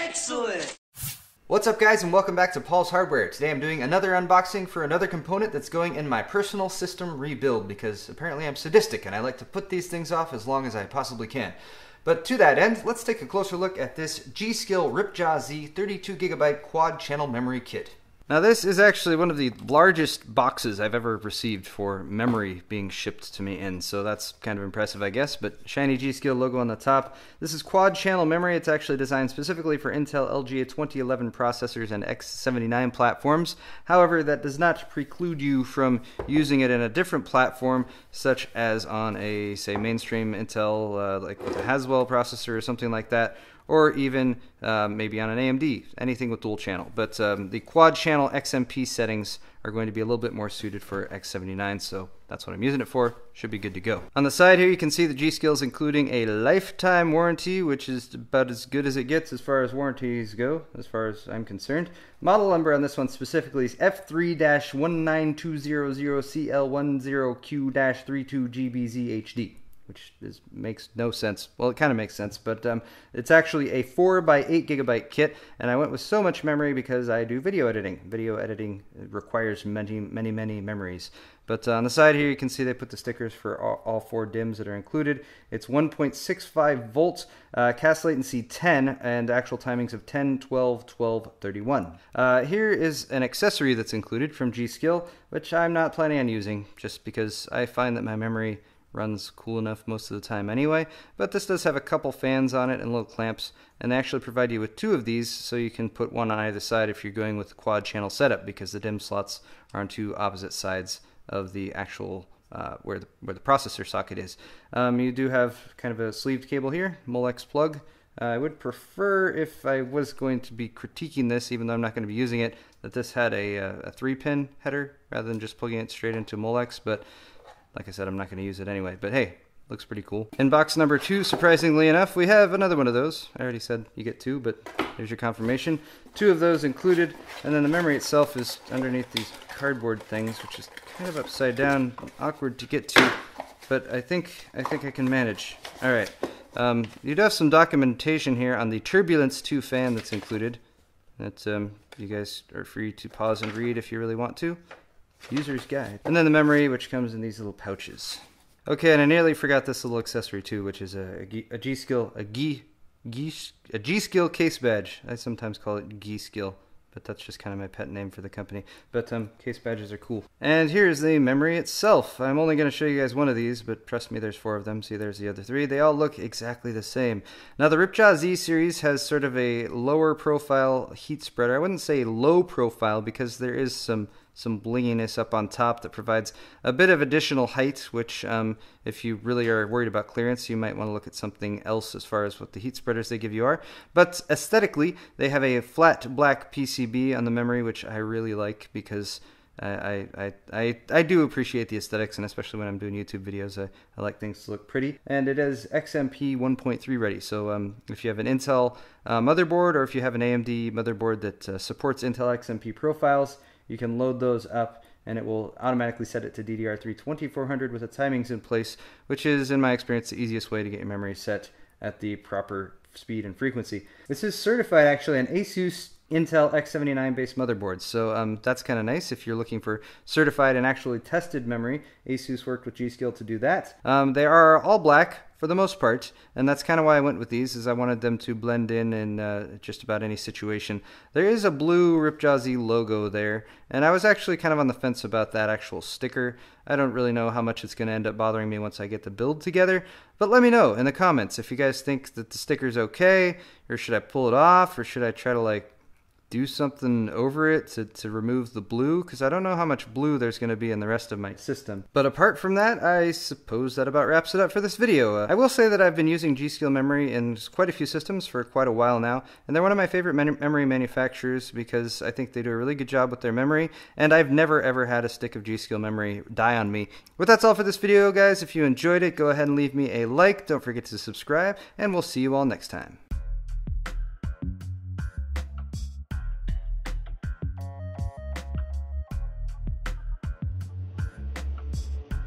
Excellent! What's up guys, and welcome back to Paul's Hardware. Today I'm doing another unboxing for another component that's going in my personal system rebuild, because apparently I'm sadistic and I like to put these things off as long as I possibly can. But to that end, let's take a closer look at this G.SKILL Ripjaws Z 32GB quad channel memory kit. Now this is actually one of the largest boxes I've ever received for memory being shipped to me in, so that's kind of impressive I guess, but shiny G.SKILL logo on the top. This is quad channel memory. It's actually designed specifically for Intel LGA 2011 processors and X79 platforms. However, that does not preclude you from using it in a different platform, such as on a, say, mainstream Intel, like with a Haswell processor or something like that, or even maybe on an AMD, anything with dual channel. But the quad channel XMP settings are going to be a little bit more suited for X79, so that's what I'm using it for. Should be good to go. On the side here you can see the G.SKILL is including a lifetime warranty, which is about as good as it gets as far as warranties go, as far as I'm concerned. Model number on this one specifically is F3-19200CL10Q-32GBZHD. Which makes no sense. Well, it kind of makes sense, but it's actually a 4x8GB kit, and I went with so much memory because I do video editing. Video editing requires many memories. But on the side here, you can see they put the stickers for all 4 DIMMs that are included. It's 1.65 volts, cast latency 10, and actual timings of 10, 12, 12, 31. Here is an accessory that's included from G.SKILL, which I'm not planning on using, just because I find that my memory runs cool enough most of the time anyway, but this does have a couple fans on it and little clamps, and they actually provide you with 2 of these, so you can put one on either side if you're going with the quad channel setup, because the DIMM slots are on 2 opposite sides of the actual where the processor socket is. You do have kind of a sleeved cable here, Molex plug. I would prefer, if I was going to be critiquing this, even though I'm not going to be using it, that this had a 3-pin header rather than just plugging it straight into Molex, but like I said, I'm not going to use it anyway, but hey, looks pretty cool. In box number 2, surprisingly enough, we have another one of those. I already said you get 2, but there's your confirmation. 2 of those included, and then the memory itself is underneath these cardboard things, which is kind of upside down, awkward to get to, but I think I can manage. All right, you do have some documentation here on the Turbulence 2 fan that's included. That you guys are free to pause and read if you really want to. User's guide. And then the memory, which comes in these little pouches. Okay, and I nearly forgot this little accessory too, which is a G.SKILL case badge. I sometimes call it G.SKILL, but that's just kind of my pet name for the company. But case badges are cool. And here's the memory itself. I'm only going to show you guys one of these, but trust me, there's 4 of them. See, there's the other 3. They all look exactly the same. Now, the Ripjaws Z series has sort of a lower profile heat spreader. I wouldn't say low profile, because there is some blinginess up on top that provides a bit of additional height, which if you really are worried about clearance, you might want to look at something else as far as what the heat spreaders they give you are. But aesthetically, they have a flat black PCB on the memory, which I really like, because I do appreciate the aesthetics, and especially when I'm doing YouTube videos, I like things to look pretty. And it is XMP 1.3 ready, so if you have an Intel motherboard, or if you have an AMD motherboard that supports Intel XMP profiles, you can load those up, and it will automatically set it to DDR3 2400 with the timings in place, which is, in my experience, the easiest way to get your memory set at the proper speed and frequency. This is certified actually on ASUS Intel X79 based motherboards, so that's kind of nice if you're looking for certified and actually tested memory. ASUS worked with G.SKILL to do that. They are all black for the most part, and that's kind of why I went with these, is I wanted them to blend in just about any situation. There is a blue Ripjaws Z logo there, and I was actually kind of on the fence about that actual sticker. I don't really know how much it's going to end up bothering me once I get the build together, but let me know in the comments if you guys think that the sticker's okay, or should I pull it off, or should I try to like do something over it to remove the blue, because I don't know how much blue there's going to be in the rest of my system. But apart from that, I suppose that about wraps it up for this video. I will say that I've been using G.SKILL memory in quite a few systems for quite a while now, and they're one of my favorite memory manufacturers because I think they do a really good job with their memory, and I've never ever had a stick of G.SKILL memory die on me. But that's all for this video, guys. If you enjoyed it, go ahead and leave me a like. Don't forget to subscribe, and we'll see you all next time.